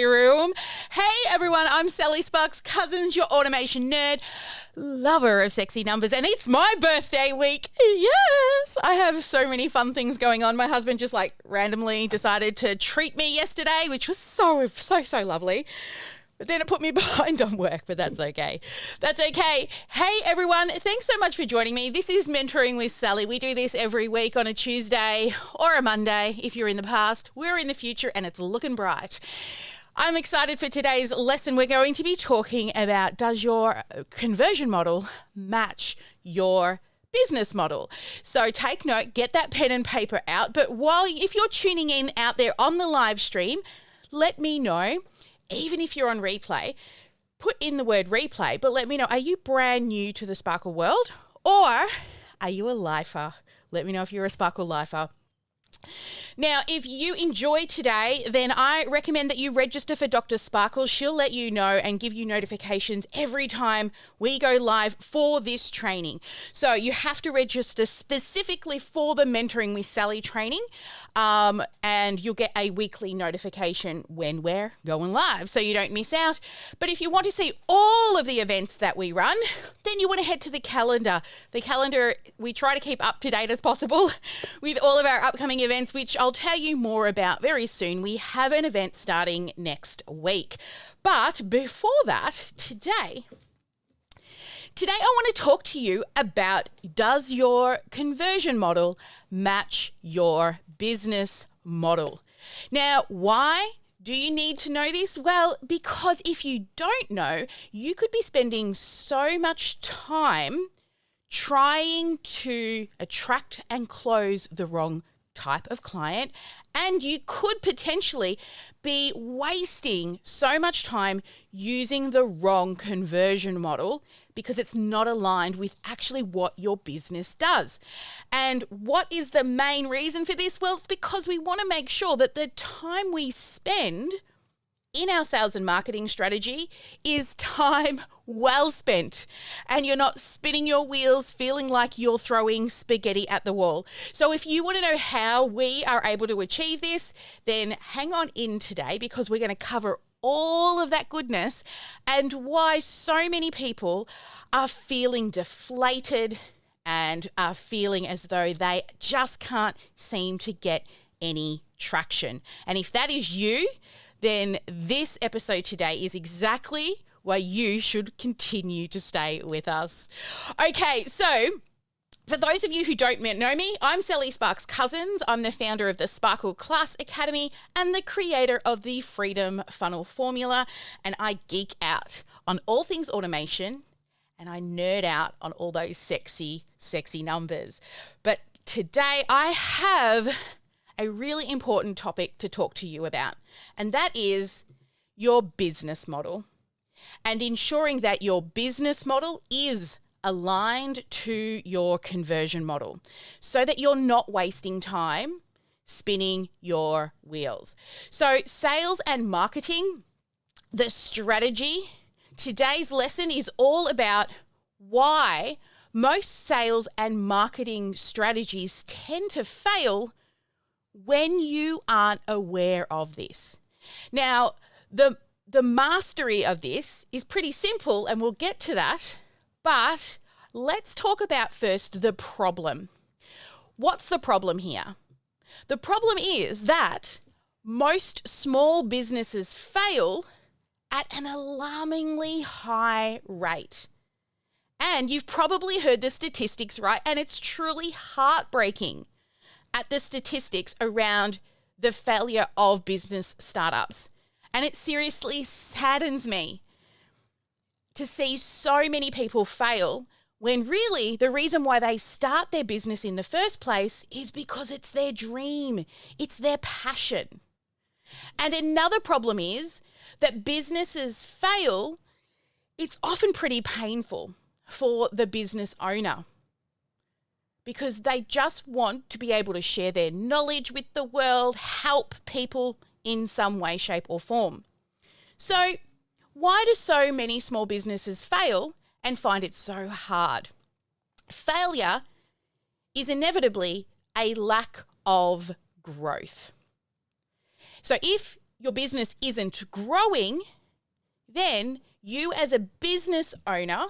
room. Hey everyone, I'm Sally Sparks Cousins, your automation nerd, lover of sexy numbers, and it's my birthday week. Yes, I have so many fun things going on. My husband just randomly decided to treat me yesterday, which was so lovely. But then it put me behind on work, but that's okay. That's okay. Hey, everyone. Thanks so much for joining me. This is Mentoring with Sally. We do this every week on a Tuesday or a Monday. If you're in the past, we're in the future, and it's looking bright. I'm excited for today's lesson. We're going to be talking about, does your conversion model match your business model? So take note, get that pen and paper out. But if you're tuning in out there on the live stream, let me know. Even if you're on replay, put in the word replay, but let me know, are you brand new to the Sparkle world, or are you a lifer? Let me know if you're a Sparkle lifer. Now, if you enjoy today, then I recommend that you register for Dr. Sparkle. She'll let you know and give you notifications every time we go live for this training. So you have to register specifically for the Mentoring with Sally training, and you'll get a weekly notification when we're going live so you don't miss out. But if you want to see all of the events that we run, then you want to head to the calendar. The calendar, we try to keep up to date as possible with all of our upcoming events, which I'll tell you more about very soon. We have an event starting next week. But before that, today I want to talk to you about, does your conversion model match your business model? Now, why do you need to know this? Well, because if you don't know, you could be spending so much time trying to attract and close the wrong type of client, and you could potentially be wasting so much time using the wrong conversion model because it's not aligned with actually what your business does. And what is the main reason for this? Well, it's because we want to make sure that the time we spend in our sales and marketing strategy is time well spent, and you're not spinning your wheels feeling like you're throwing spaghetti at the wall. So if you want to know how we are able to achieve this, then hang on in today, because we're going to cover all of that goodness and why so many people are feeling deflated and are feeling as though they just can't seem to get any traction. And if that is you, then this episode today is exactly why you should continue to stay with us. Okay, so for those of you who don't know me, I'm Sally Sparks Cousins. I'm the founder of the Sparkle Class Academy and the creator of the Freedom Funnel Formula, and I geek out on all things automation, and I nerd out on all those sexy numbers. But today I have a really important topic to talk to you about, and that is your business model, and ensuring that your business model is aligned to your conversion model so that you're not wasting time spinning your wheels. So sales and marketing, the strategy, today's lesson is all about why most sales and marketing strategies tend to fail when you aren't aware of this. Now, the mastery of this is pretty simple, and we'll get to that, but let's talk about first the problem. What's the problem here? The problem is that most small businesses fail at an alarmingly high rate. And you've probably heard the statistics, right? And it's truly heartbreaking at the statistics around the failure of business startups. And it seriously saddens me to see so many people fail when really the reason why they start their business in the first place is because it's their dream, it's their passion. And another problem is that businesses fail, it's often pretty painful for the business owner, because they just want to be able to share their knowledge with the world, help people in some way, shape, or form. So why do so many small businesses fail and find it so hard? Failure is inevitably a lack of growth. So if your business isn't growing, then you as a business owner,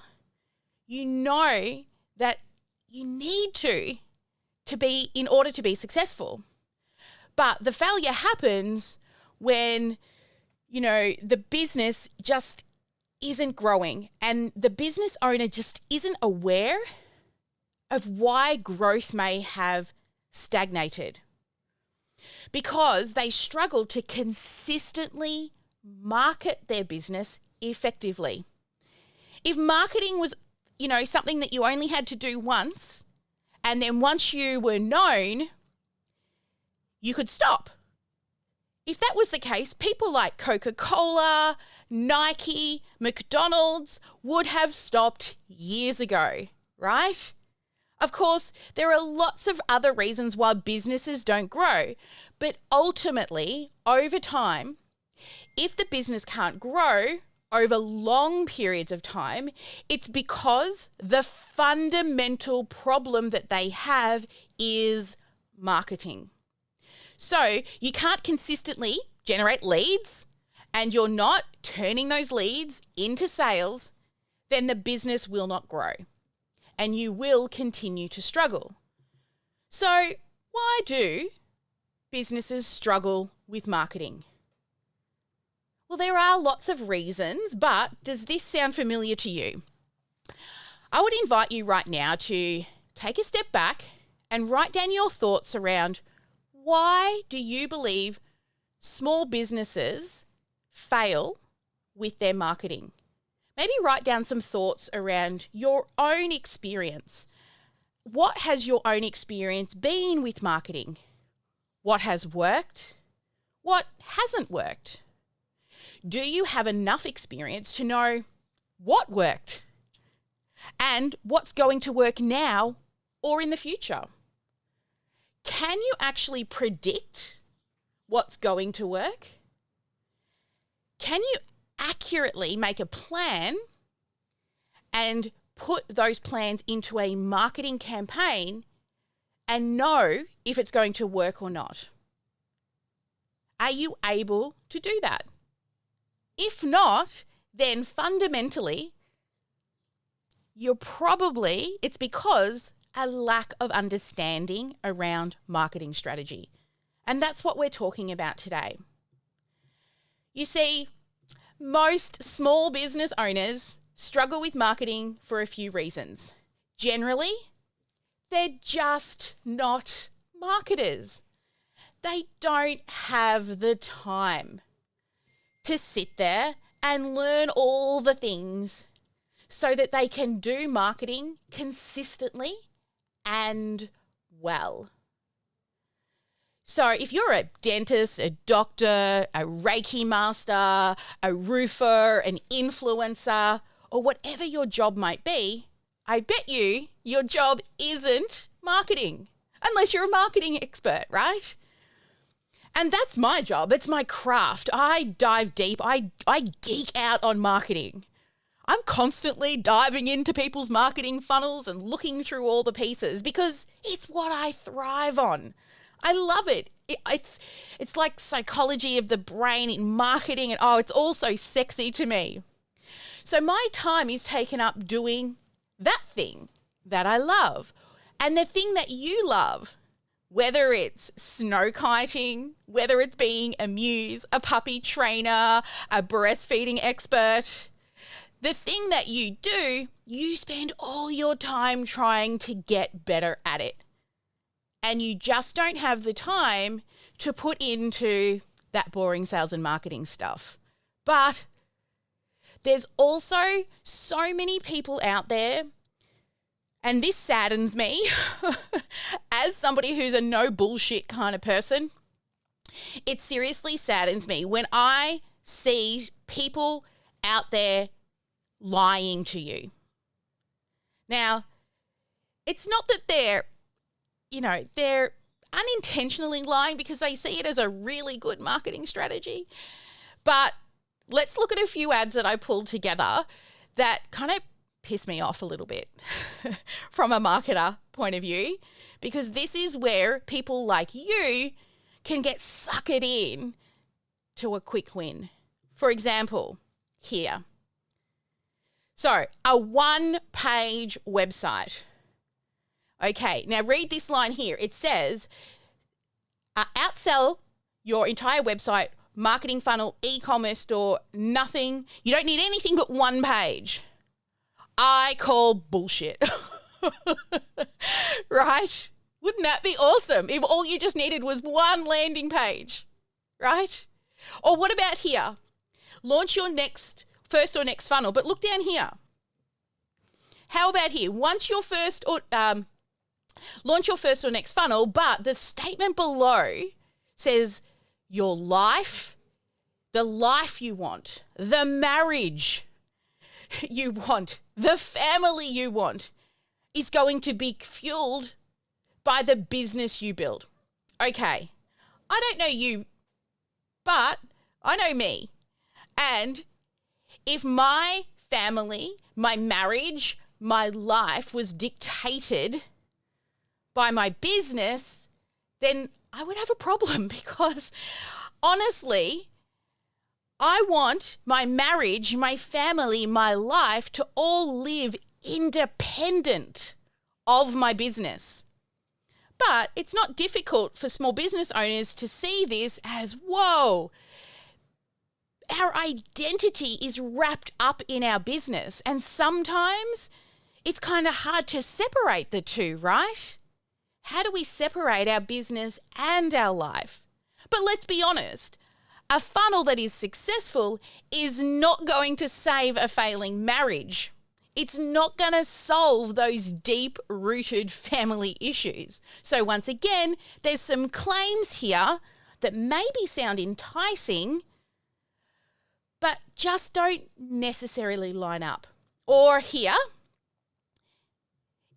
you know that you need to be in order to be successful. But the failure happens when, the business just isn't growing and the business owner just isn't aware of why growth may have stagnated, because they struggle to consistently market their business effectively. If marketing was, something that you only had to do once, and then once you were known, you could stop. If that was the case, people like Coca-Cola, Nike, McDonald's would have stopped years ago, right? Of course, there are lots of other reasons why businesses don't grow, but ultimately, over time, if the business can't grow over long periods of time, it's because the fundamental problem that they have is marketing. So you can't consistently generate leads and you're not turning those leads into sales, then the business will not grow and you will continue to struggle. So why do businesses struggle with marketing? Well, there are lots of reasons, but does this sound familiar to you? I would invite you right now to take a step back and write down your thoughts around why do you believe small businesses fail with their marketing? Maybe write down some thoughts around your own experience. What has your own experience been with marketing? What has worked? What hasn't worked? Do you have enough experience to know what worked and what's going to work now or in the future? Can you actually predict what's going to work? Can you accurately make a plan and put those plans into a marketing campaign and know if it's going to work or not? Are you able to do that? If not, then fundamentally, it's because a lack of understanding around marketing strategy. And that's what we're talking about today. You see, most small business owners struggle with marketing for a few reasons. Generally, they're just not marketers. They don't have the time to sit there and learn all the things so that they can do marketing consistently and well. So if you're a dentist, a doctor, a Reiki master, a roofer, an influencer, or whatever your job might be, I bet you your job isn't marketing, unless you're a marketing expert, right? And that's my job. It's my craft. I dive deep. I geek out on marketing. I'm constantly diving into people's marketing funnels and looking through all the pieces because it's what I thrive on. I love it. It's like psychology of the brain in marketing, and it's all so sexy to me. So my time is taken up doing that thing that I love. And the thing that you love, whether it's snow kiting, whether it's being a muse, a puppy trainer, a breastfeeding expert, the thing that you do, you spend all your time trying to get better at it. And you just don't have the time to put into that boring sales and marketing stuff. But there's also so many people out there, and this saddens me as somebody who's a no bullshit kind of person. It seriously saddens me when I see people out there lying to you. Now, it's not that they're unintentionally lying because they see it as a really good marketing strategy. But let's look at a few ads that I pulled together that kind of piss me off a little bit from a marketer point of view, because this is where people like you can get suckered in to a quick win. For example, here. So, a one-page website. Okay, now read this line here. It says, outsell your entire website, marketing funnel, e-commerce store, nothing. You don't need anything but one page. I call bullshit. Right? Wouldn't that be awesome if all you just needed was one landing page, right? Or what about here? Launch your first or next funnel, but look down here. How about here? Launch your first or next funnel, but the statement below says your life, the life you want, the marriage you want, the family you want is going to be fueled by the business you build. Okay, I don't know you, but I know me. And if my family, my marriage, my life was dictated by my business, then I would have a problem because honestly, I want my marriage, my family, my life to all live independent of my business. But it's not difficult for small business owners to see this as, whoa, our identity is wrapped up in our business. And sometimes it's kind of hard to separate the two, right? How do we separate our business and our life? But let's be honest, a funnel that is successful is not going to save a failing marriage. It's not going to solve those deep-rooted family issues. So once again, there's some claims here that maybe sound enticing, but just don't necessarily line up. Or here,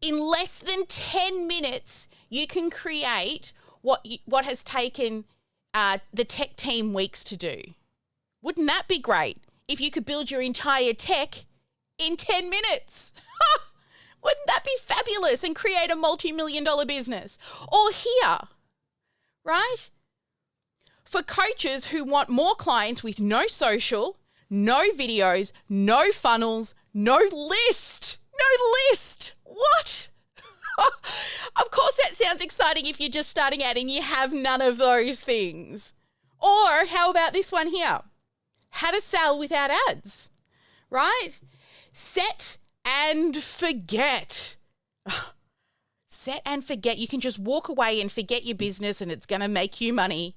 in less than 10 minutes, you can create what has taken the tech team weeks to do. Wouldn't that be great if you could build your entire tech in 10 minutes? Wouldn't that be fabulous and create a multi-million-dollar business? Or here, right? For coaches who want more clients with no social, no videos, no funnels, no list. No list. What? Of course that sounds exciting if you're just starting out and you have none of those things. Or how about this one here? How to sell without ads, right? Set and forget. Set and forget. You can just walk away and forget your business and it's going to make you money.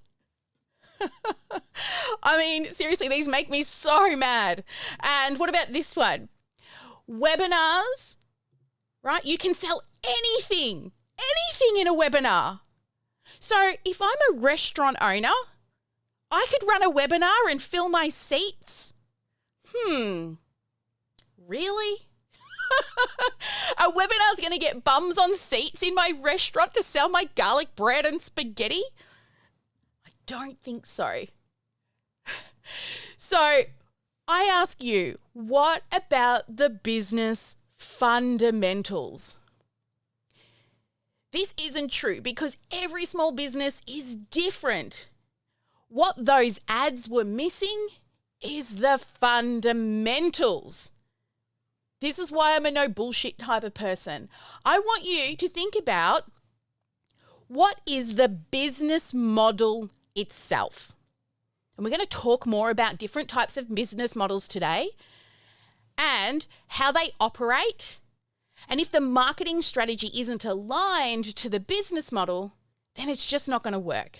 I mean, seriously, these make me so mad. And what about this one? Webinars, right? You can sell anything in a webinar. So if I'm a restaurant owner, I could run a webinar and fill my seats. Really? A webinar's going to get bums on seats in my restaurant to sell my garlic bread and spaghetti? I don't think so. So I ask you, what about the business fundamentals? This isn't true because every small business is different. What those ads were missing is the fundamentals. This is why I'm a no bullshit type of person. I want you to think about what is the business model itself. And we're going to talk more about different types of business models today and how they operate. And if the marketing strategy isn't aligned to the business model, then it's just not going to work.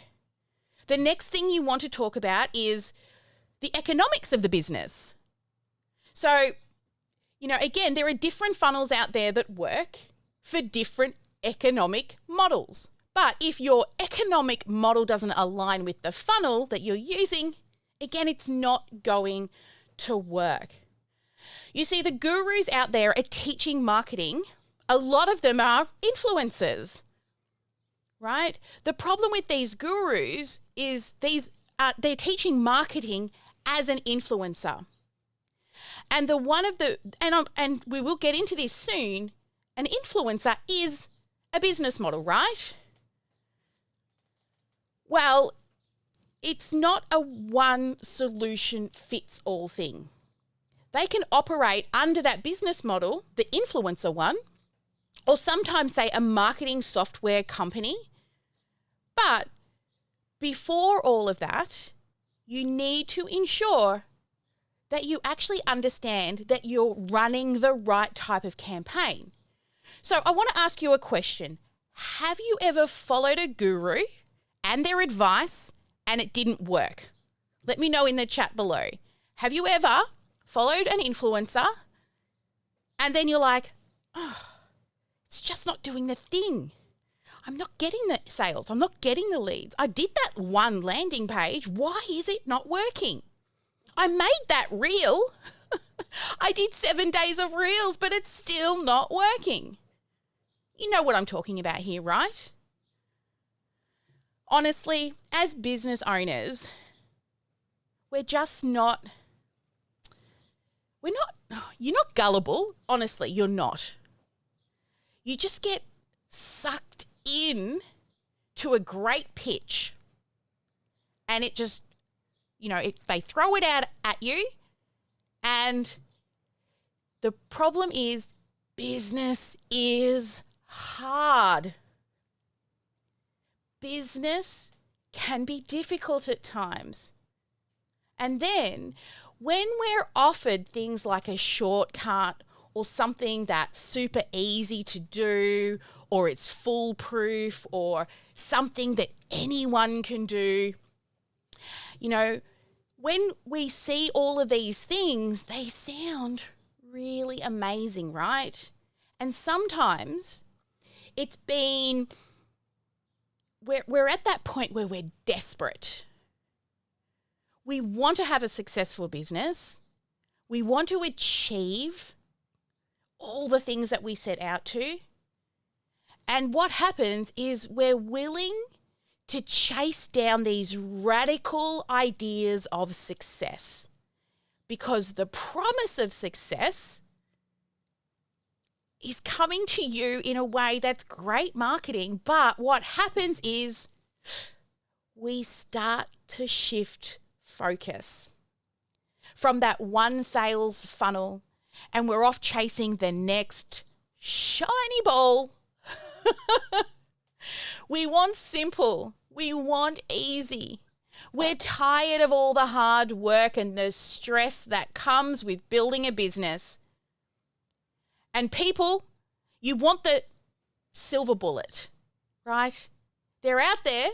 The next thing you want to talk about is the economics of the business. So, again, there are different funnels out there that work for different economic models. But if your economic model doesn't align with the funnel that you're using, again, it's not going to work. You see, the gurus out there are teaching marketing. A lot of them are influencers, right? The problem with these gurus is they're teaching marketing as an influencer. And and we will get into this soon, an influencer is a business model, right? Well, it's not a one solution fits all thing. They can operate under that business model, the influencer one, or sometimes say a marketing software company. But before all of that, you need to ensure that you actually understand that you're running the right type of campaign. So I want to ask you a question. Have you ever followed a guru and their advice and it didn't work? Let me know in the chat below. Have you ever followed an influencer and then you're like, oh, it's just not doing the thing. I'm not getting the sales. I'm not getting the leads. I did that one landing page. Why is it not working? I made that reel. I did 7 days of reels, but it's still not working. You know what I'm talking about here, right? Honestly, as business owners, you're not gullible. Honestly, you're not. You just get sucked in to a great pitch and it just, they throw it out at you, and the problem is business is hard. Business can be difficult at times. And then when we're offered things like a shortcut or something that's super easy to do, or it's foolproof, or something that anyone can do, when we see all of these things, they sound really amazing, right? And sometimes we're at that point where we're desperate. We want to have a successful business. We want to achieve all the things that we set out to. And what happens is we're willing to chase down these radical ideas of success, because the promise of success is coming to you in a way that's great marketing. But what happens is we start to shift focus from that one sales funnel, and we're off chasing the next shiny ball. We want simple. We want easy. We're tired of all the hard work and the stress that comes with building a business. And people, you want the silver bullet, right? They're out there.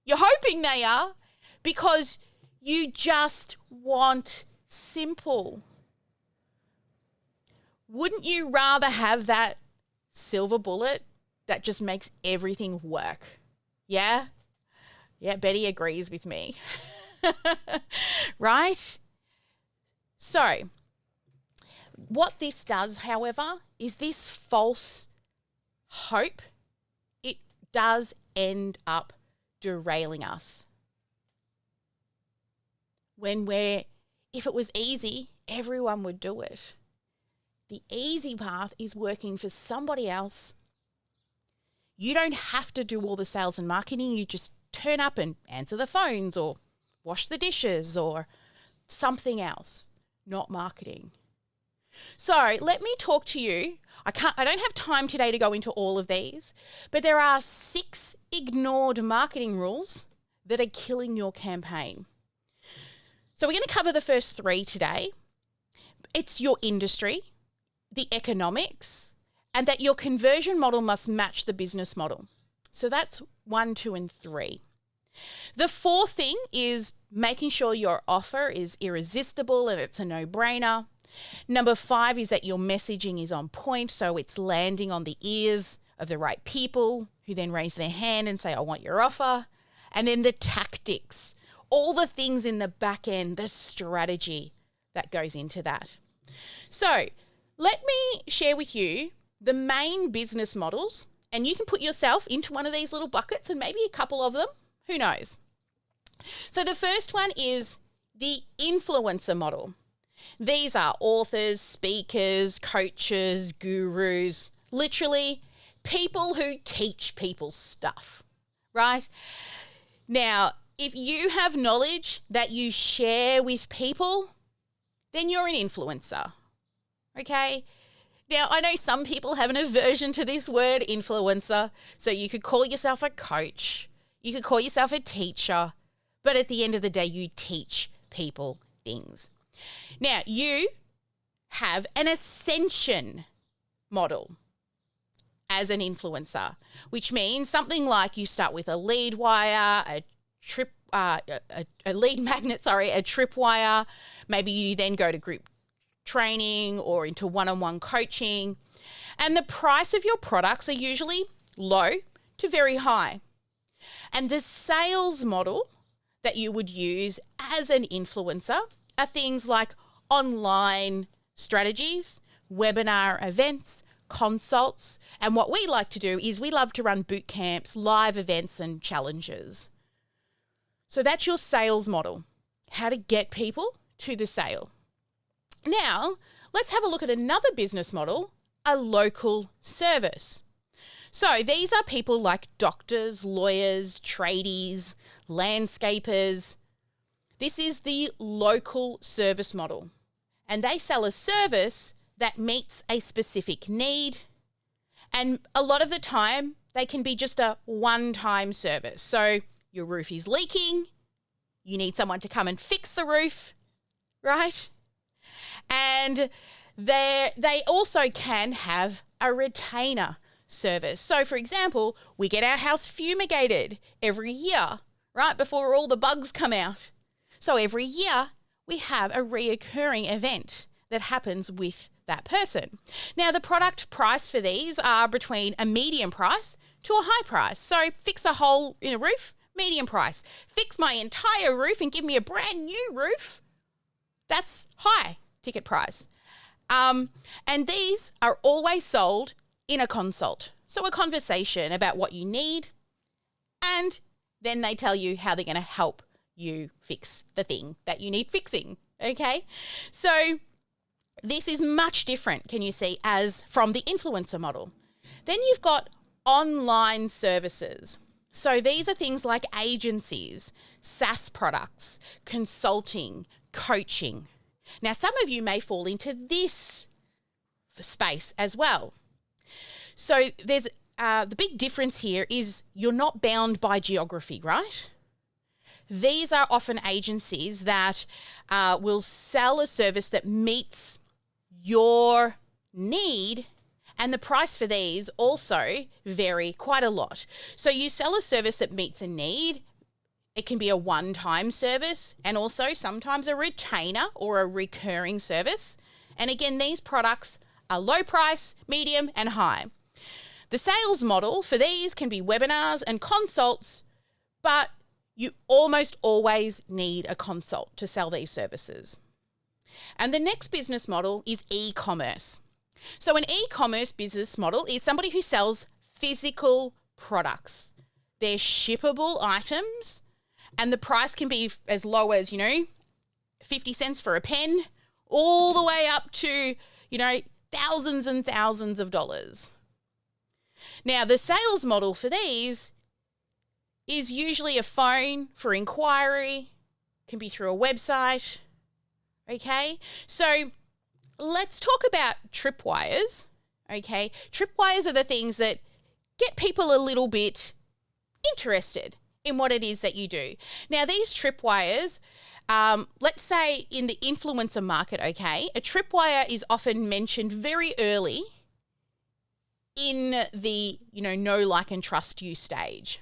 You're hoping they are, because you just want simple. Wouldn't you rather have that silver bullet that just makes everything work? Yeah? Yeah, Betty agrees with me. Right? So, what this does, however, is this false hope, it does end up derailing us. If it was easy, everyone would do it. The easy path is working for somebody else. You don't have to do all the sales and marketing. You just turn up and answer the phones or wash the dishes or something else, not marketing. So let me talk to you. I don't have time today to go into all of these, but there are 6 ignored marketing rules that are killing your campaign. So we're going to cover the first 3 today. It's your industry, the economics, and that your conversion model must match the business model. So that's 1, 2, and 3. The 4th thing is making sure your offer is irresistible and it's a no-brainer. Number 5 is that your messaging is on point, so it's landing on the ears of the right people who then raise their hand and say, I want your offer. And then the tactics, all the things in the back end, the strategy that goes into that. So let me share with you the main business models, and you can put yourself into one of these little buckets and maybe a couple of them, who knows. So the first one is the influencer model. These are authors, speakers, coaches, gurus, literally people who teach people stuff, right? Now, if you have knowledge that you share with people, then you're an influencer, okay? Now, I know some people have an aversion to this word influencer, so you could call yourself a coach, you could call yourself a teacher, but at the end of the day, you teach people things. Now, you have an ascension model as an influencer, which means something like you start with a lead wire, a lead magnet, a tripwire. Maybe you then go to group training or into one-on-one coaching. And the price of your products are usually low to very high. And the sales model that you would use as an influencer are things like online strategies, webinar events, consults, and what we like to do is we love to run boot camps, live events and challenges. So that's your sales model, how to get people to the sale. Now, let's have a look at another business model, a local service. So these are people like doctors, lawyers, tradies, landscapers. This is the local service model, and they sell a service that meets a specific need. And a lot of the time, they can be just a one-time service. So your roof is leaking, you need someone to come and fix the roof, right? And they also can have a retainer service. So for example, we get our house fumigated every year, right, before all the bugs come out. So every year we have a reoccurring event that happens with that person. Now, the product price for these are between a medium price to a high price. So fix a hole in a roof, medium price. Fix my entire roof and give me a brand new roof, that's high ticket price. And these are always sold in a consult. So a conversation about what you need, and then they tell you how they're going to help you fix the thing that you need fixing, okay? So this is much different, can you see, as from the influencer model. Then you've got online services. So these are things like agencies, SaaS products, consulting, coaching. Now, some of you may fall into this space as well. So there's the big difference here is you're not bound by geography, right? These are often agencies that will sell a service that meets your need, and the price for these also vary quite a lot. So you sell a service that meets a need. It can be a one-time service and also sometimes a retainer or a recurring service. And again, these products are low price, medium, and high. The sales model for these can be webinars and consults, but you almost always need a consult to sell these services. And the next business model is e-commerce. So an e-commerce business model is somebody who sells physical products. They're shippable items, and the price can be as low as, 50 cents for a pen, all the way up to, thousands and thousands of dollars. Now, the sales model for these is usually a phone for inquiry, can be through a website, okay? So let's talk about tripwires, okay? Tripwires are the things that get people a little bit interested in what it is that you do. Now, these tripwires, let's say in the influencer market, okay, a tripwire is often mentioned very early in the, know, like, and trust you stage.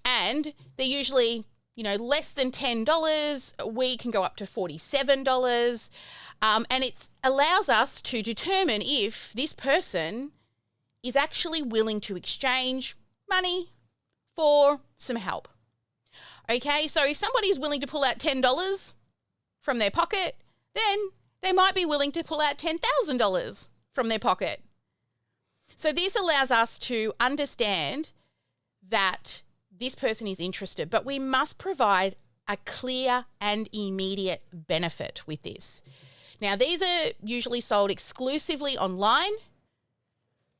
And they're usually, less than $10. We can go up to $47. And it allows us to determine if this person is actually willing to exchange money for some help. Okay, so if somebody's willing to pull out $10 from their pocket, then they might be willing to pull out $10,000 from their pocket. So this allows us to understand that this person is interested, but we must provide a clear and immediate benefit with this. Now, these are usually sold exclusively online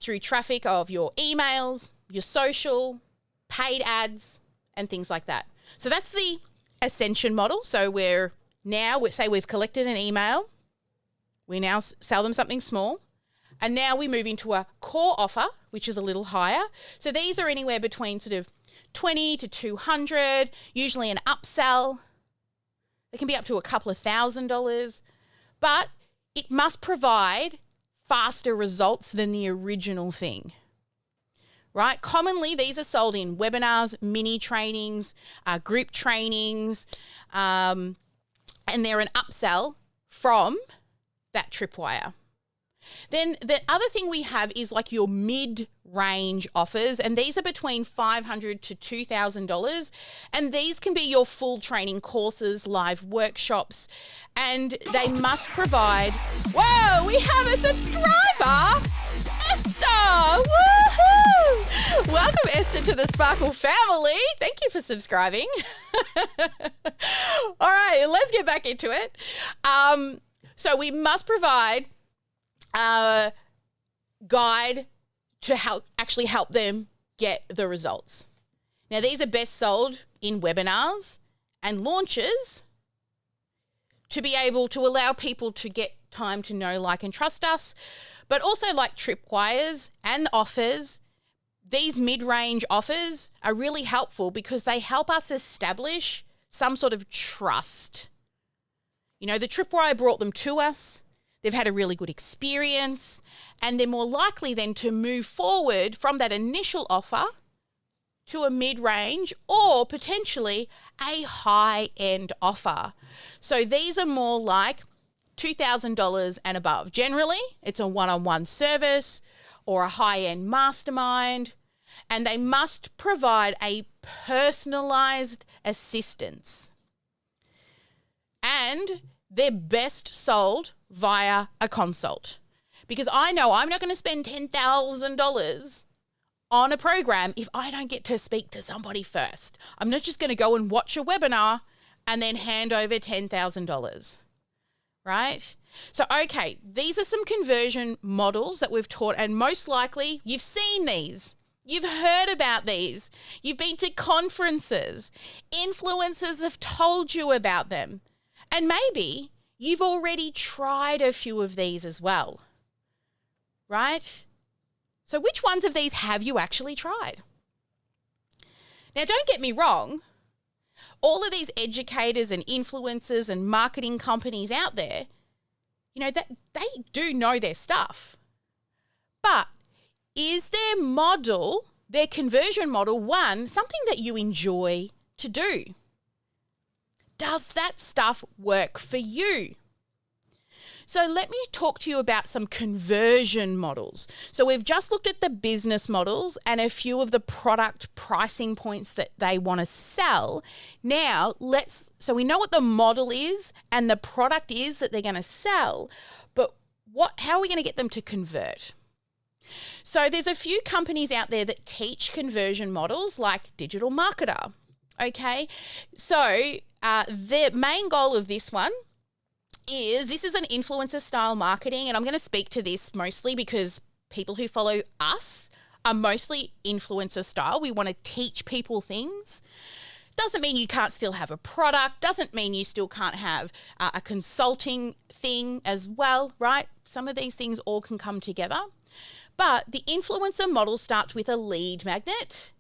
through traffic of your emails, your social, paid ads, and things like that. So that's the ascension model. So say we've collected an email. We now sell them something small. And now we move into a core offer, which is a little higher. So these are anywhere between sort of 20 to 200, usually an upsell. It can be up to a couple of $1,000, but it must provide faster results than the original thing, right? Commonly, these are sold in webinars, mini trainings, group trainings, and they're an upsell from that Tripwire. Then the other thing we have is like your mid-range offers, and these are between $500 to $2,000, and these can be your full training courses, live workshops, and they must provide... Whoa, we have a subscriber! Esther! Woohoo! Welcome, Esther, to the Sparkle family. Thank you for subscribing. All right, let's get back into it. So we must provide a guide to help them get the results. Now, these are best sold in webinars and launches to be able to allow people to get time to know, like, and trust us, but also like Tripwires and offers. These mid-range offers are really helpful because they help us establish some sort of trust. You know, the Tripwire brought them to us. They've had a really good experience, and they're more likely then to move forward from that initial offer to a mid-range or potentially a high-end offer. So these are more like $2,000 and above. Generally, it's a one-on-one service or a high-end mastermind, and they must provide a personalized assistance. And they're best sold via a consult, because I know I'm not going to spend $10,000 on a program if I don't get to speak to somebody first. I'm not just going to go and watch a webinar and then hand over $10,000, right? So, okay, these are some conversion models that we've taught, and most likely you've seen these. You've heard about these. You've been to conferences. Influencers have told you about them. And maybe you've already tried a few of these as well, right? So which ones of these have you actually tried? Now, don't get me wrong. All of these educators and influencers and marketing companies out there, you know, that they do know their stuff. But is their model, their conversion model, one, something that you enjoy to do? Does that stuff work for you? So let me talk to you about some conversion models. So we've just looked at the business models and a few of the product pricing points that they want to sell. Now so we know what the model is and the product is that they're going to sell, but how are we going to get them to convert? So there's a few companies out there that teach conversion models, like Digital Marketer. Okay, so the main goal of this one is an influencer style marketing, and I'm going to speak to this mostly because people who follow us are mostly influencer style. We want to teach people things. Doesn't mean you can't still have a product, doesn't mean you still can't have a consulting thing as well, right? Some of these things all can come together. But the influencer model starts with a lead magnet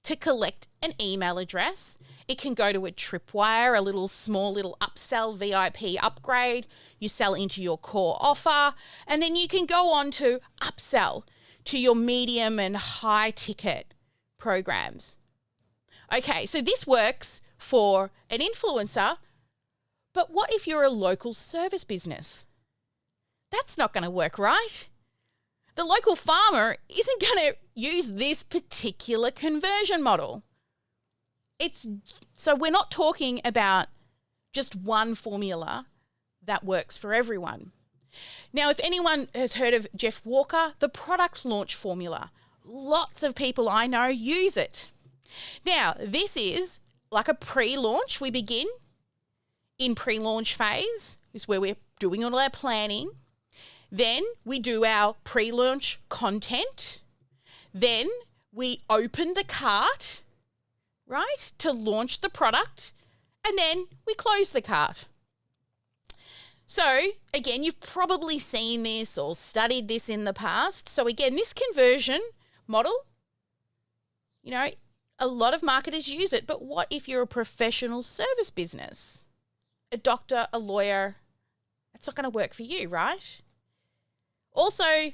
to collect an email address. It can go to a Tripwire, a small little upsell VIP upgrade. You sell into your core offer, and then you can go on to upsell to your medium and high ticket programs. Okay, so this works for an influencer, but what if you're a local service business? That's not going to work, right? The local farmer isn't going to use this particular conversion model. So we're not talking about just one formula that works for everyone. Now, if anyone has heard of Jeff Walker, the product launch formula, lots of people I know use it. Now, this is like a pre-launch. We begin in pre-launch phase, is where we're doing all our planning. Then we do our pre-launch content. Then we open the cart, right, to launch the product, and then we close the cart. So again, you've probably seen this or studied this in the past. So again, this conversion model, a lot of marketers use it, but what if you're a professional service business? A doctor, a lawyer, it's not going to work for you, right? Also,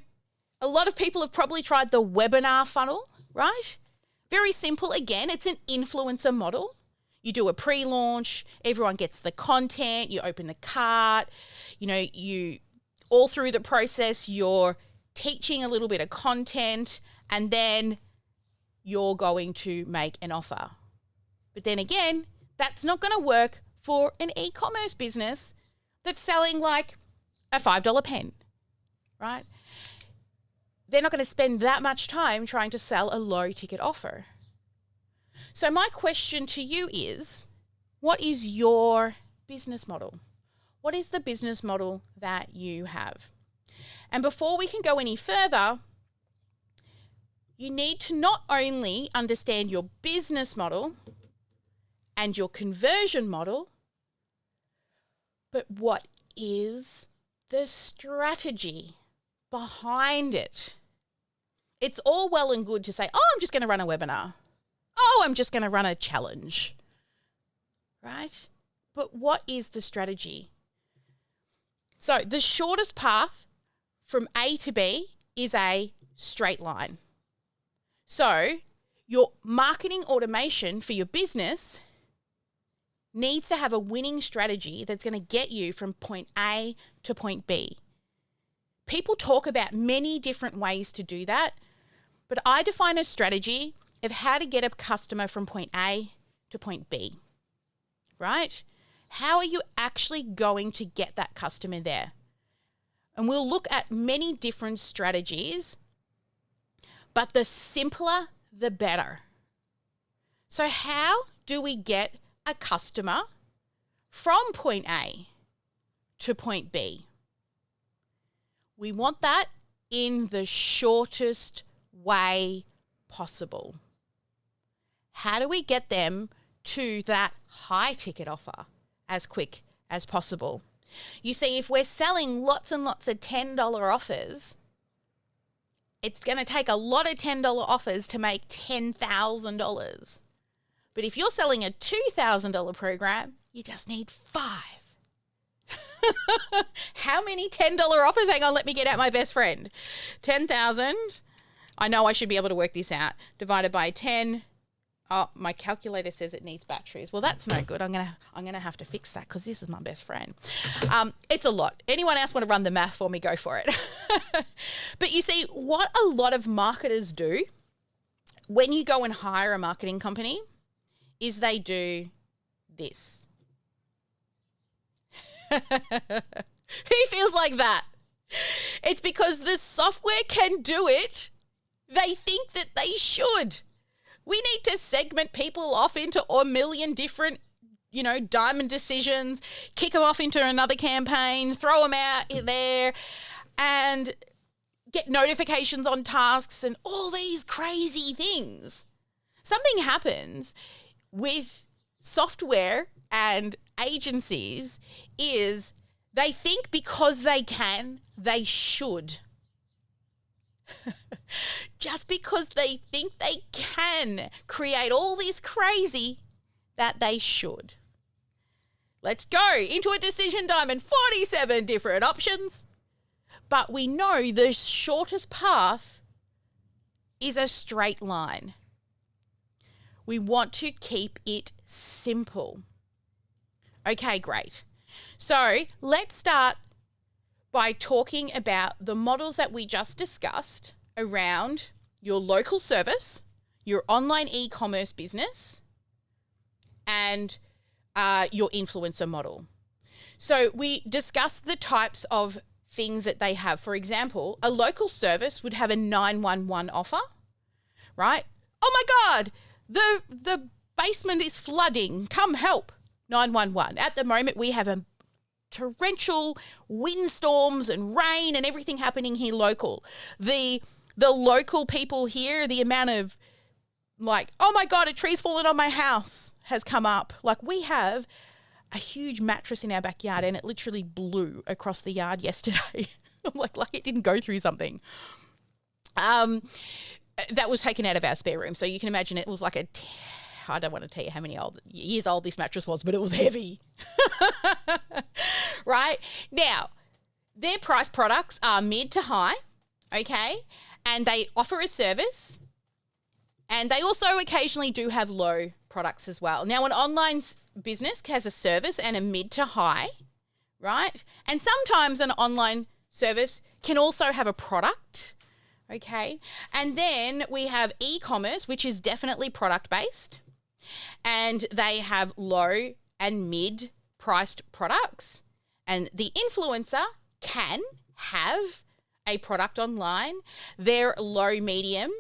a lot of people have probably tried the webinar funnel, right? Very simple. Again, it's an influencer model. You do a pre-launch, everyone gets the content, you open the cart, you all through the process, you're teaching a little bit of content, and then you're going to make an offer. But then again, that's not going to work for an e-commerce business that's selling like a $5 pen, right? They're not going to spend that much time trying to sell a low ticket offer. So my question to you is, what is your business model? What is the business model that you have? And before we can go any further, you need to not only understand your business model and your conversion model, but what is the strategy behind it? It's all well and good to say, oh, I'm just going to run a webinar. Oh, I'm just going to run a challenge, right? But what is the strategy? So the shortest path from A to B is a straight line. So your marketing automation for your business needs to have a winning strategy that's going to get you from point A to point B. People talk about many different ways to do that, but I define a strategy of how to get a customer from point A to point B, right? How are you actually going to get that customer there? And we'll look at many different strategies, but the simpler, the better. So how do we get a customer from point A to point B? We want that in the shortest way possible. How do we get them to that high ticket offer as quick as possible? You see, if we're selling lots and lots of $10 offers, it's going to take a lot of $10 offers to make $10,000. But if you're selling a $2,000 program, you just need 5. How many $10 offers? Hang on, let me get out my best friend. 10,000. I know I should be able to work this out. Divided by 10. Oh, my calculator says it needs batteries. Well, that's no good. I'm gonna have to fix that because this is my best friend. It's a lot. Anyone else want to run the math for me? Go for it. But you see, what a lot of marketers do when you go and hire a marketing company is they do this. Who feels like that? It's because the software can do it. They think that they should. We need to segment people off into a million different, diamond decisions, kick them off into another campaign, throw them out there, and get notifications on tasks and all these crazy things. Something happens with software and agencies is they think because they can, they should. Just because they think they can create all this crazy that they should. Let's go into a decision diamond, 47 different options. But we know the shortest path is a straight line. We want to keep it simple. Okay, great. So let's start by talking about the models that we just discussed around your local service, your online e-commerce business, and your influencer model. So we discussed the types of things that they have. For example, a local service would have a 911 offer, right? Oh my God, the basement is flooding. Come help. 911. At the moment, we have a torrential windstorms and rain and everything happening here local. The local people here, the amount of like, oh my God, a tree's fallen on my house has come up. Like, we have a huge mattress in our backyard and it literally blew across the yard yesterday. I'm like it didn't go through something. That was taken out of our spare room. So you can imagine it was like I don't want to tell you how many years old this mattress was, but it was heavy. Right? Now, their price products are mid to high, okay? And they offer a service. And they also occasionally do have low products as well. Now, an online business has a service and a mid to high, right? And sometimes an online service can also have a product, okay? And then we have e-commerce, which is definitely product-based. And they have low and mid-priced products. And the influencer can have a product online. They're low, medium.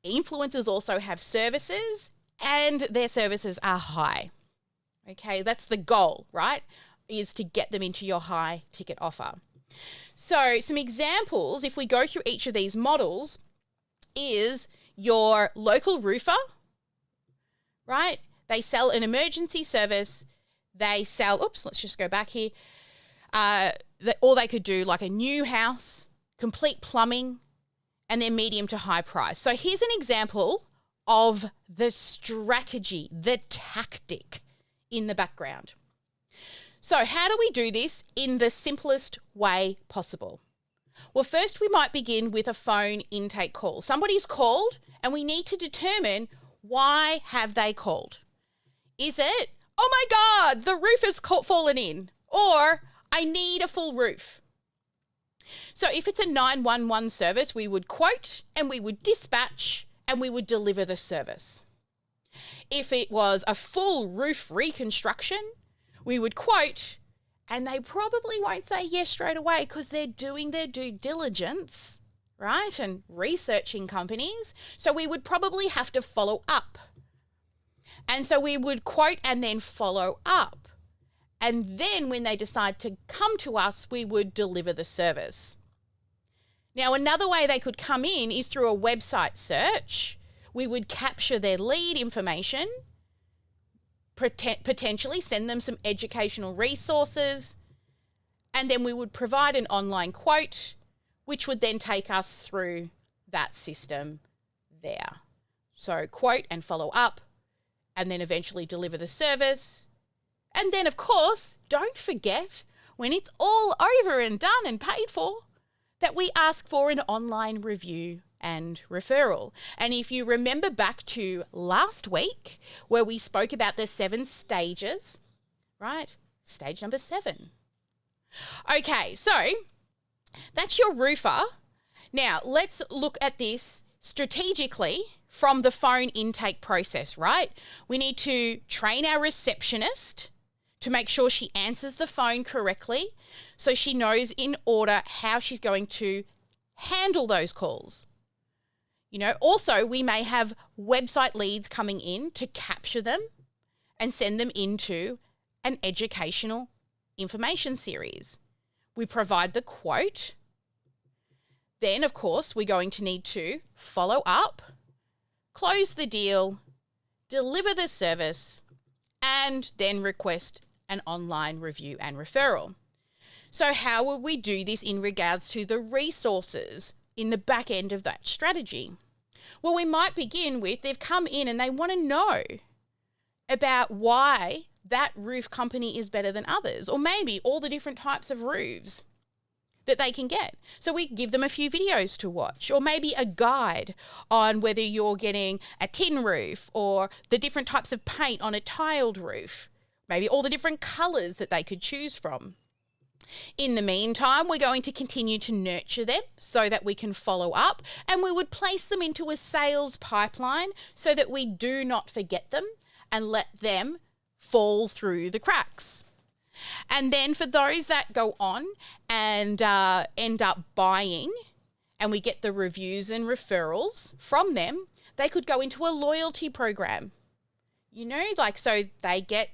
Influencers also have services, and their services are high. Okay, that's the goal, right? Is to get them into your high ticket offer. So some examples, if we go through each of these models, is your local roofer, right? They sell an emergency service. They sell, let's just go back here. Or they could do like a new house, complete plumbing, and they're medium to high price. So here's an example of the strategy, the tactic in the background. So how do we do this in the simplest way possible? Well, first we might begin with a phone intake call. Somebody's called and we need to determine why have they called. Is it, oh my God, the roof has fallen in, or I need a full roof. So if it's a 911 service, we would quote and we would dispatch and we would deliver the service. If it was a full roof reconstruction, we would quote, and they probably won't say yes straight away because they're doing their due diligence, right, and researching companies. So we would probably have to follow up. And so we would quote and then follow up. And then when they decide to come to us, we would deliver the service. Now, another way they could come in is through a website search. We would capture their lead information, potentially send them some educational resources, and then we would provide an online quote, which would then take us through that system there. So quote and follow up, and then eventually deliver the service. And then, of course, don't forget, when it's all over and done and paid for, that we ask for an online review and referral. And if you remember back to last week where we spoke about the 7 stages, right? Stage number 7. Okay, so that's your roofer. Now, let's look at this strategically from the phone intake process, right? We need to train our receptionist to make sure she answers the phone correctly so she knows in order how she's going to handle those calls. You know, also we may have website leads coming in to capture them and send them into an educational information series. We provide the quote. Then, of course, we're going to need to follow up, close the deal, deliver the service, and then request an online review and referral. So how would we do this in regards to the resources in the back end of that strategy? Well, we might begin with they've come in and they want to know about why that roof company is better than others, or maybe all the different types of roofs that they can get. So we give them a few videos to watch, or maybe a guide on whether you're getting a tin roof or the different types of paint on a tiled roof, maybe all the different colours that they could choose from. In the meantime, we're going to continue to nurture them so that we can follow up, and we would place them into a sales pipeline so that we do not forget them and let them fall through the cracks. And then for those that go on and end up buying, and we get the reviews and referrals from them, they could go into a loyalty program. You know, like, so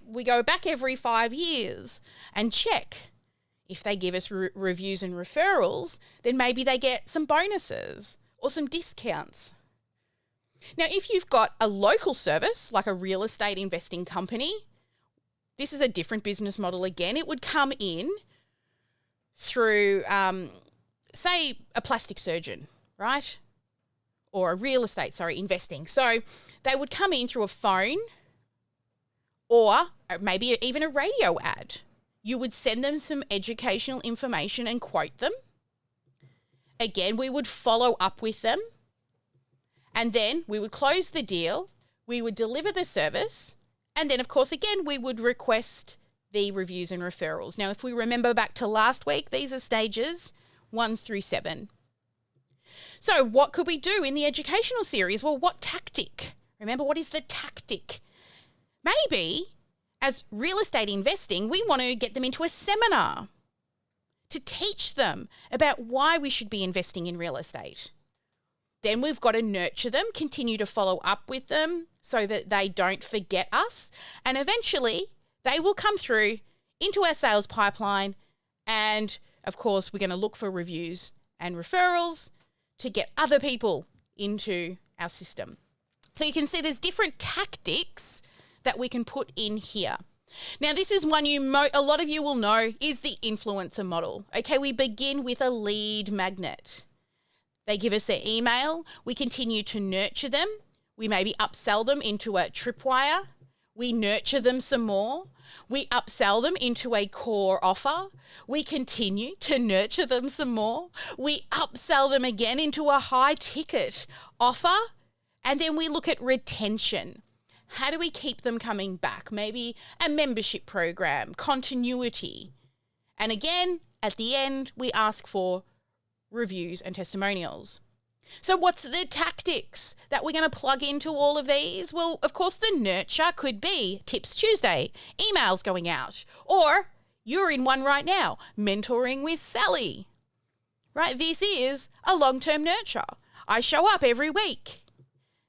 we go back every 5 years and check. If they give us reviews and referrals, then maybe they get some bonuses or some discounts. Now, if you've got a local service, like a real estate investing company, this is a different business model again. It would come in through, say, a plastic surgeon, right? Or a real estate, investing. So they would come in through a phone or maybe even a radio ad. You would send them some educational information and quote them. Again, we would follow up with them. And then we would close the deal. We would deliver the service. And then, of course, again, we would request the reviews and referrals. Now, if we remember back to last week, these are stages 1 through 7. So what could we do in the educational series? Well, what tactic? Remember, what is the tactic? Maybe as real estate investing, we want to get them into a seminar to teach them about why we should be investing in real estate. Then we've got to nurture them, continue to follow up with them so that they don't forget us. And eventually they will come through into our sales pipeline. And of course, we're going to look for reviews and referrals to get other people into our system. So you can see there's different tactics that we can put in here. Now, this is one a lot of you will know is the influencer model. Okay, we begin with a lead magnet. They give us their email. We continue to nurture them. We maybe upsell them into a tripwire. We nurture them some more. We upsell them into a core offer. We continue to nurture them some more. We upsell them again into a high ticket offer. And then we look at retention. How do we keep them coming back? Maybe a membership program, continuity. And again, at the end, we ask for reviews and testimonials. So what's the tactics that we're going to plug into all of these? Well, of course, the nurture could be Tips Tuesday, emails going out, or you're in one right now, mentoring with Sally, right? This is a long-term nurture. I show up every week.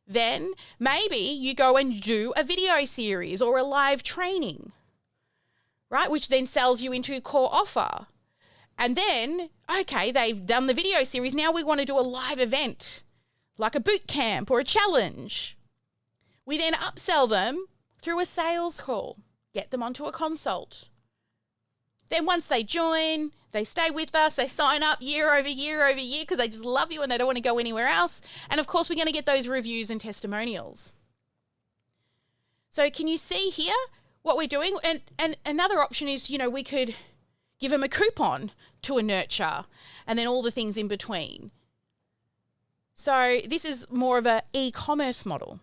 Then maybe you go and do a video series or a live training, right? Which then sells you into a core offer. And then, okay, they've done the video series. Now we want to do a live event, like a boot camp or a challenge. We then upsell them through a sales call, get them onto a consult. Then once they join, they stay with us, they sign up year over year over year because they just love you and they don't want to go anywhere else. And of course, we're going to get those reviews and testimonials. So can you see here what we're doing? And another option is, we could give them a coupon to a nurture and then all the things in between. So this is more of an e-commerce model.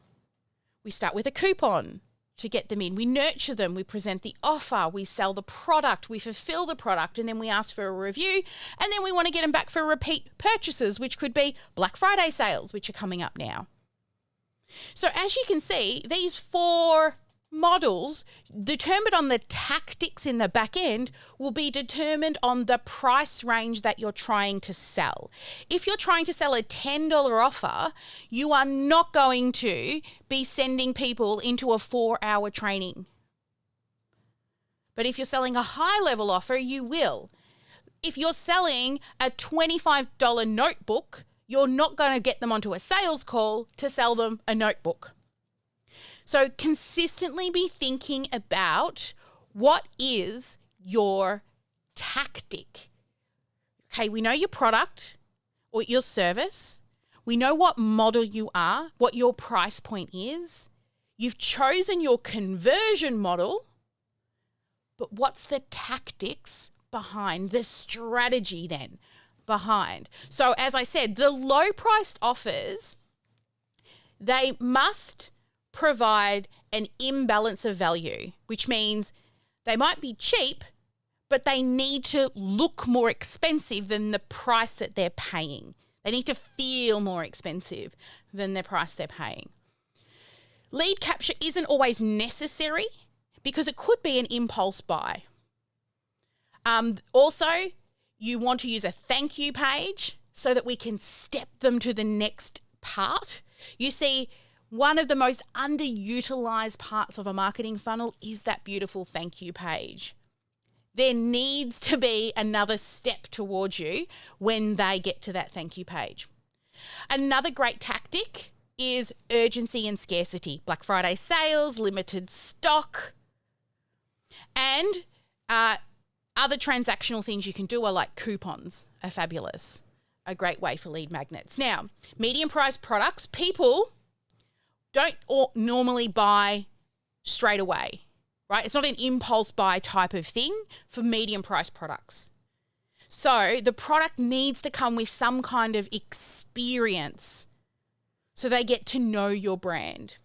We start with a coupon to get them in. We nurture them. We present the offer. We sell the product. We fulfill the product. And then we ask for a review. And then we want to get them back for repeat purchases, which could be Black Friday sales, which are coming up now. So as you can see, these 4 models determined on the tactics in the back end will be determined on the price range that you're trying to sell. If you're trying to sell a $10 offer, you are not going to be sending people into a 4-hour training. But if you're selling a high-level offer, you will. If you're selling a $25 notebook, you're not going to get them onto a sales call to sell them a notebook. So consistently be thinking about what is your tactic. Okay, we know your product or your service. We know what model you are, what your price point is. You've chosen your conversion model, but what's the tactics behind, the strategy then behind? So as I said, the low-priced offers, they must provide an imbalance of value, which means they might be cheap, but they need to look more expensive than the price that they're paying. They need to feel more expensive than the price they're paying. Lead capture isn't always necessary because it could be an impulse buy. Also, you want to use a thank you page so that we can step them to the next part. You see, one of the most underutilized parts of a marketing funnel is that beautiful thank you page. There needs to be another step towards you when they get to that thank you page. Another great tactic is urgency and scarcity. Black Friday sales, limited stock, and other transactional things you can do are like coupons are fabulous. A great way for lead magnets. Now, medium price products, people don't normally buy straight away, right? It's not an impulse buy type of thing for medium price products. So the product needs to come with some kind of experience so they get to know your brand.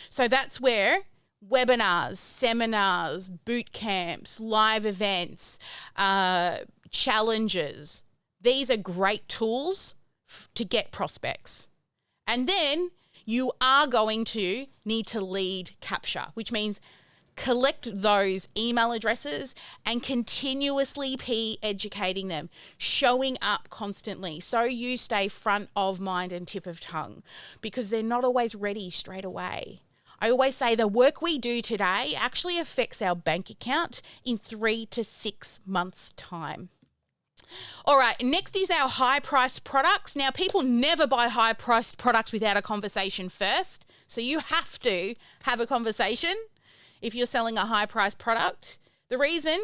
So that's where webinars, seminars, boot camps, live events, challenges, these are great tools to get prospects. And then you are going to need to lead capture, which means collect those email addresses and continuously educating them, showing up constantly so you stay front of mind and tip of tongue, because they're not always ready straight away. I always say the work we do today actually affects our bank account in 3 to 6 months' time. All right, next is our high-priced products. Now, people never buy high-priced products without a conversation first, so you have to have a conversation if you're selling a high-priced product. The reason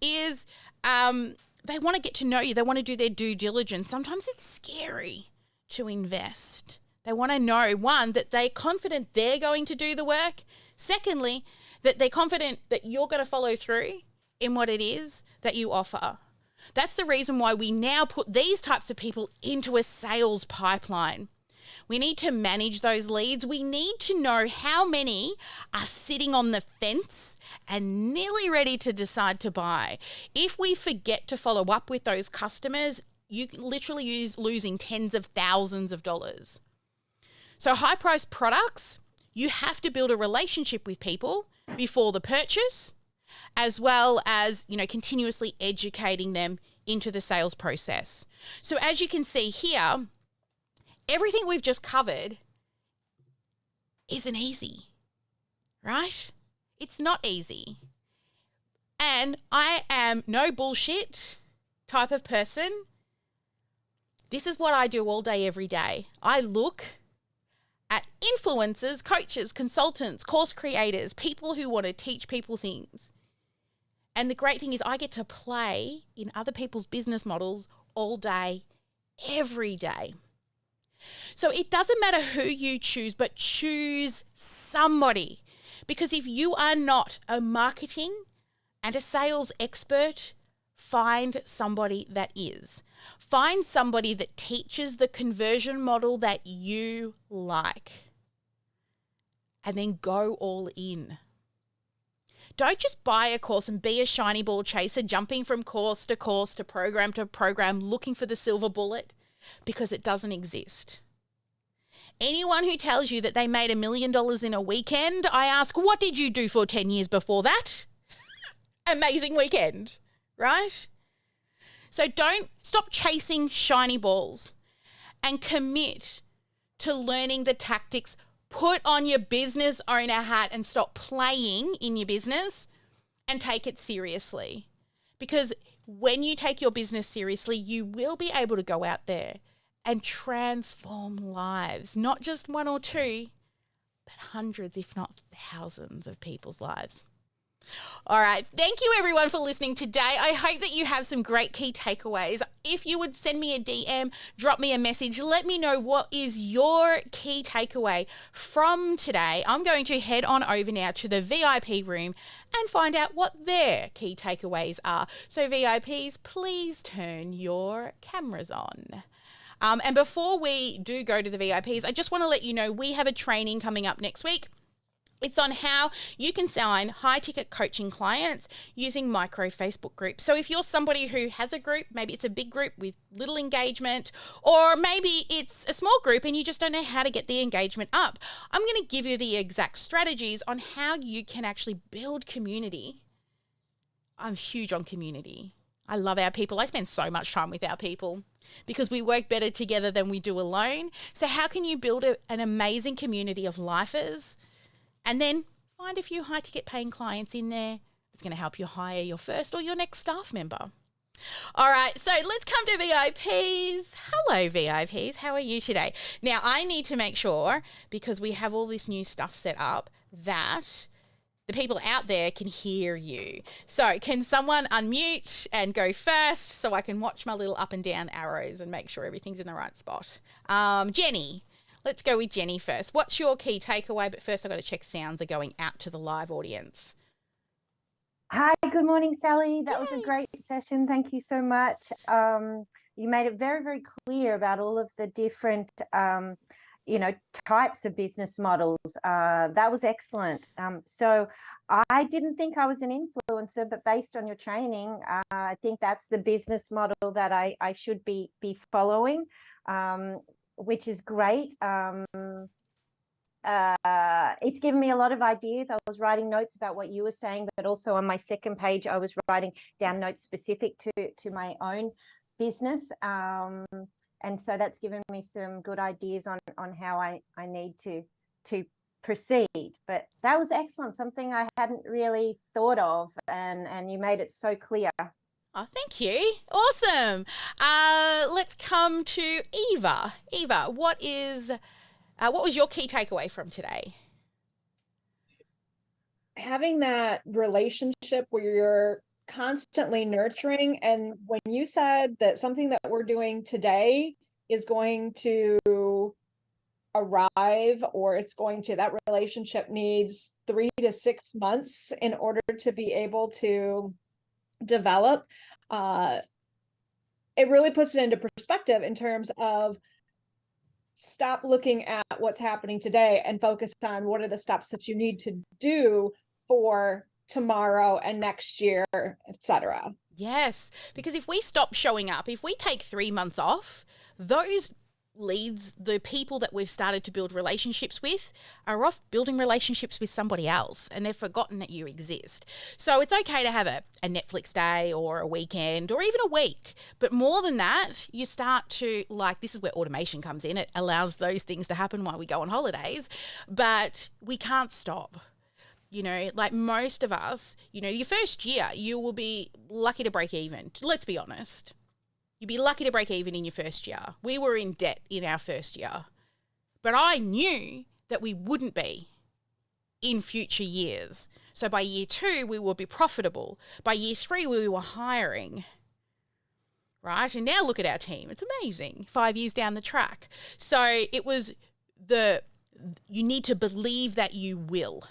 is they want to get to know you. They want to do their due diligence. Sometimes it's scary to invest. They want to know, one, that they're confident they're going to do the work. Secondly, that they're confident that you're going to follow through in what it is that you offer. That's the reason why we now put these types of people into a sales pipeline. We need to manage those leads. We need to know how many are sitting on the fence and nearly ready to decide to buy. If we forget to follow up with those customers, you can literally losing tens of thousands of dollars. So high-priced products, you have to build a relationship with people before the purchase, as well as, continuously educating them into the sales process. So as you can see here, everything we've just covered isn't easy, right? It's not easy. And I am no bullshit type of person. This is what I do all day, every day. I look at influencers, coaches, consultants, course creators, people who want to teach people things. And the great thing is I get to play in other people's business models all day, every day. So it doesn't matter who you choose, but choose somebody. Because if you are not a marketing and a sales expert, find somebody that is. Find somebody that teaches the conversion model that you like. And then go all in. Don't just buy a course and be a shiny ball chaser, jumping from course to program, looking for the silver bullet, because it doesn't exist. Anyone who tells you that they made $1 million in a weekend, I ask, what did you do for 10 years before that? Amazing weekend, right? So don't stop chasing shiny balls and commit to learning the tactics. Put on your business owner hat and stop playing in your business and take it seriously. Because when you take your business seriously, you will be able to go out there and transform lives, not just one or two, but hundreds, if not thousands of people's lives. All right. Thank you, everyone, for listening today. I hope that you have some great key takeaways. If you would send me a DM, drop me a message, let me know what is your key takeaway from today. I'm going to head on over now to the VIP room and find out what their key takeaways are. So VIPs, please turn your cameras on. And before we do go to the VIPs, I just want to let you know we have a training coming up next week. It's on how you can sign high-ticket coaching clients using micro Facebook groups. So if you're somebody who has a group, maybe it's a big group with little engagement, or maybe it's a small group and you just don't know how to get the engagement up, I'm going to give you the exact strategies on how you can actually build community. I'm huge on community. I love our people. I spend so much time with our people because we work better together than we do alone. So how can you build an amazing community of lifers? And then find a few high-ticket paying clients in there that's going to help you hire your first or your next staff member. All right, so let's come to VIPs. Hello, VIPs. How are you today? Now, I need to make sure, because we have all this new stuff set up, that the people out there can hear you. So can someone unmute and go first so I can watch my little up and down arrows and make sure everything's in the right spot? Jenny, let's go with Jenny first. What's your key takeaway? But first I've got to check sounds are going out to the live audience. Hi, good morning, Sally. That was a great session. Thank you so much. You made it very, very clear about all of the different types of business models. That was excellent. So I didn't think I was an influencer, but based on your training, I think that's the business model that I should be following, which is great. It's given me a lot of ideas. I was writing notes about what you were saying, but also on my second page, I was writing down notes specific to my own business. And so that's given me some good ideas on how I need to proceed. But that was excellent, something I hadn't really thought of, and you made it so clear. Oh, thank you. Awesome. Let's come to Eva. Eva, what was your key takeaway from today? Having that relationship where you're constantly nurturing. And when you said that something that we're doing today is going to arrive, or that relationship needs 3 to 6 months in order to be able to develop, it really puts it into perspective in terms of stop looking at what's happening today and focus on what are the steps that you need to do for tomorrow and next year, etc. Yes, because if we stop showing up, if we take 3 months off, those leads, the people that we've started to build relationships with, are off building relationships with somebody else, and they've forgotten that you exist. So it's okay to have a Netflix day or a weekend or even a week, but more than that, you start to, this is where automation comes in. It allows those things to happen while we go on holidays, but we can't stop. Like most of us, your first year, you will be lucky to break even. Let's be honest. You'd be lucky to break even in your first year. We were in debt in our first year, but I knew that we wouldn't be in future years. So by year 2, we will be profitable. By year 3, we were hiring, right? And now look at our team. It's amazing. 5 years down the track. So it was you need to believe that you will,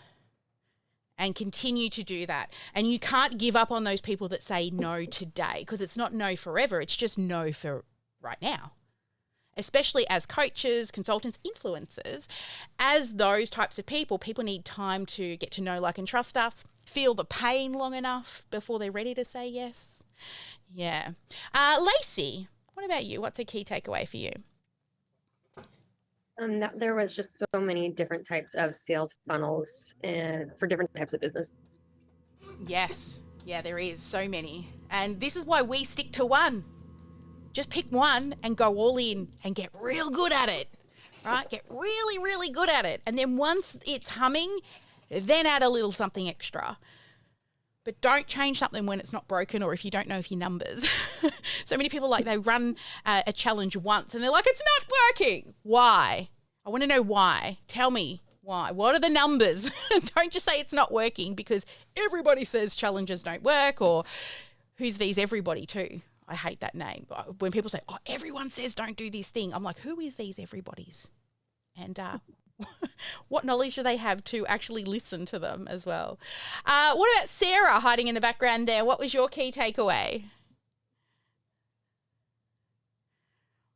and continue to do that. And you can't give up on those people that say no today, because it's not no forever. It's just no for right now. Especially as coaches, consultants, influencers, as those types of people need time to get to know, like, and trust us, feel the pain long enough before they're ready to say yes. Yeah. Lacey, what about you? What's a key takeaway for you? There was just so many different types of sales funnels for different types of businesses. Yes. Yeah, there is so many. And this is why we stick to one. Just pick one and go all in and get real good at it, right? Get really, really good at it. And then once it's humming, then add a little something extra. But don't change something when it's not broken, or if you don't know your numbers. So many people, they run a challenge once and they're like, it's not working. Why? I want to know why. Tell me why. What are the numbers? Don't just say it's not working because everybody says challenges don't work, or who's these everybody too? I hate that name. When people say, oh, everyone says don't do this thing, I'm like, who is these everybody's? And what knowledge do they have to actually listen to them as well? What about Sarah hiding in the background there? What was your key takeaway?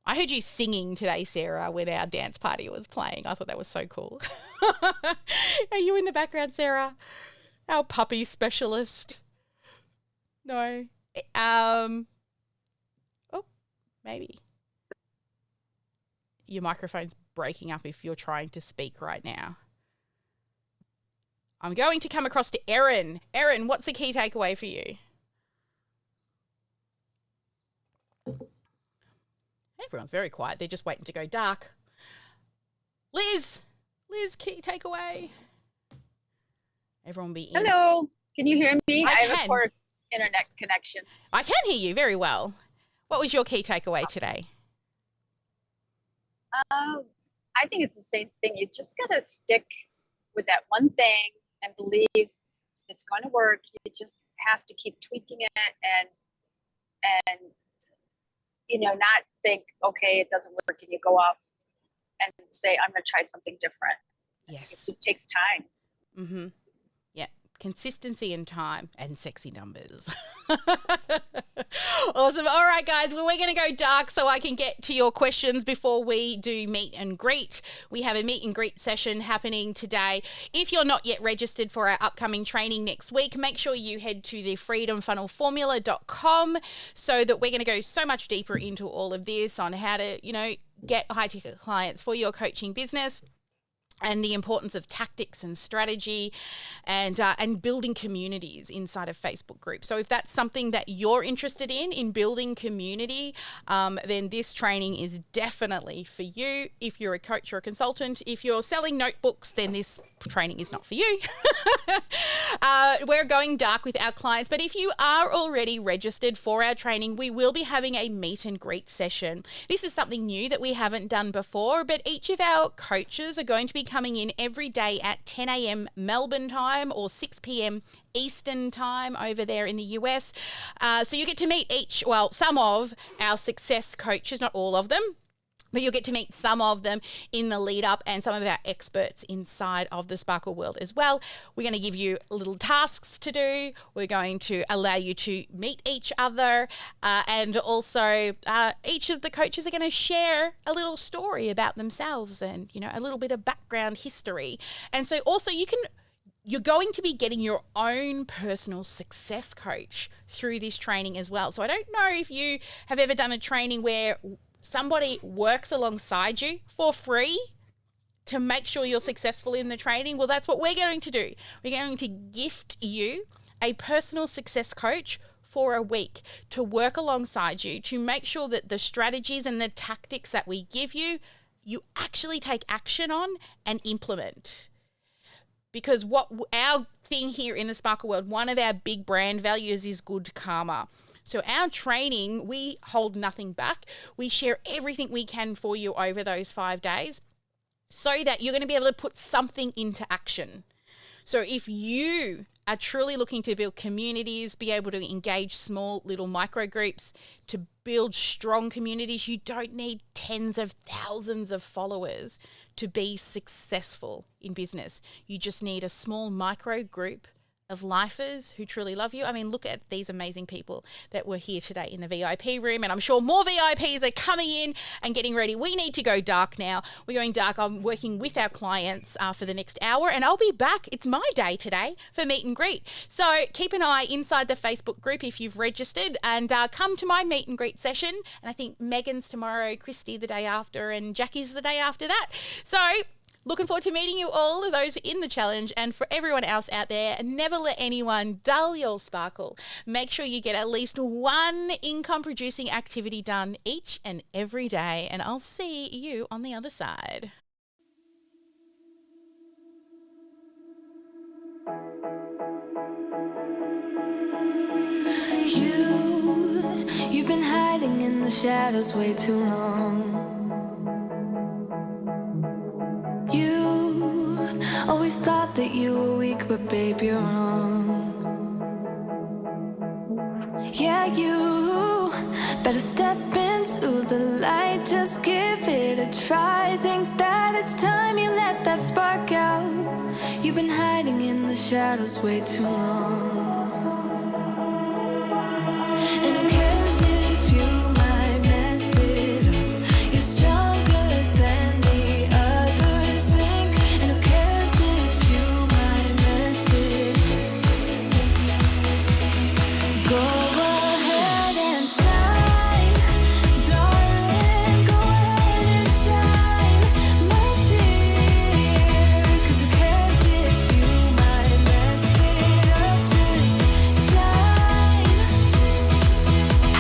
I heard you singing today, Sarah, when our dance party was playing. I thought that was so cool. Are you in the background, Sarah? Our puppy specialist? No. Oh, maybe. Your microphone's breaking up if you're trying to speak right now. I'm going to come across to Erin. Erin, what's the key takeaway for you? Everyone's very quiet. They're just waiting to go dark. Liz, key takeaway. Everyone be in. Hello. Can you hear me? I have can. a poor internet connection. I can hear you very well. What was your key takeaway today? I think it's the same thing. You just got to stick with that one thing and believe it's going to work. You just have to keep tweaking it and not think, okay, it doesn't work, and you go off and say, I'm going to try something different. Yes. It just takes time. Mm-hmm. Yeah. Consistency and time and sexy numbers. Awesome. All right, guys. Well, we're going to go dark so I can get to your questions before we do meet and greet. We have a meet and greet session happening today. If you're not yet registered for our upcoming training next week, make sure you head to the freedomfunnelformula.com so that we're going to go so much deeper into all of this on how to, get high ticket clients for your coaching business, and the importance of tactics and strategy and building communities inside of Facebook groups. So if that's something that you're interested in building community, then this training is definitely for you. If you're a coach or a consultant, if you're selling notebooks, then this training is not for you. We're going dark with our clients, but if you are already registered for our training, we will be having a meet and greet session. This is something new that we haven't done before, but each of our coaches are going to be coming in every day at 10 a.m. Melbourne time or 6 p.m. Eastern time over there in the US. So you get to meet some of our success coaches, not all of them, but you'll get to meet some of them in the lead up and some of our experts inside of the Sparkle world as well. We're going to give you little tasks to do. We're going to allow you to meet each other. And also each of the coaches are going to share a little story about themselves and, a little bit of background history. And so also you're going to be getting your own personal success coach through this training as well. So I don't know if you have ever done a training where somebody works alongside you for free to make sure you're successful in the training. Well, that's what we're going to do. We're going to gift you a personal success coach for a week to work alongside you to make sure that the strategies and the tactics that we give you, you actually take action on and implement. Because what our thing here in the Sparkle world, one of our big brand values is good karma. So our training, we hold nothing back. We share everything we can for you over those 5 days so that you're going to be able to put something into action. So if you are truly looking to build communities, be able to engage small little micro groups, to build strong communities, you don't need tens of thousands of followers to be successful in business. You just need a small micro group of lifers who truly love you. I mean, look at these amazing people that were here today in the VIP room, and I'm sure more VIPs are coming in and getting ready. We need to go dark now. We're going dark. I'm working with our clients for the next hour, and I'll be back. It's my day today for meet and greet. So keep an eye inside the Facebook group if you've registered, and come to my meet and greet session. And I think Megan's tomorrow, Christy the day after, and Jackie's the day after that. So looking forward to meeting you all, those in the challenge, and for everyone else out there, never let anyone dull your sparkle. Make sure you get at least one income-producing activity done each and every day, and I'll see you on the other side. You've been hiding in the shadows way too long. Always thought that you were weak, but babe, you're wrong. Yeah, you better step into the light, just give it a try. Think that it's time you let that spark out. You've been hiding in the shadows way too long.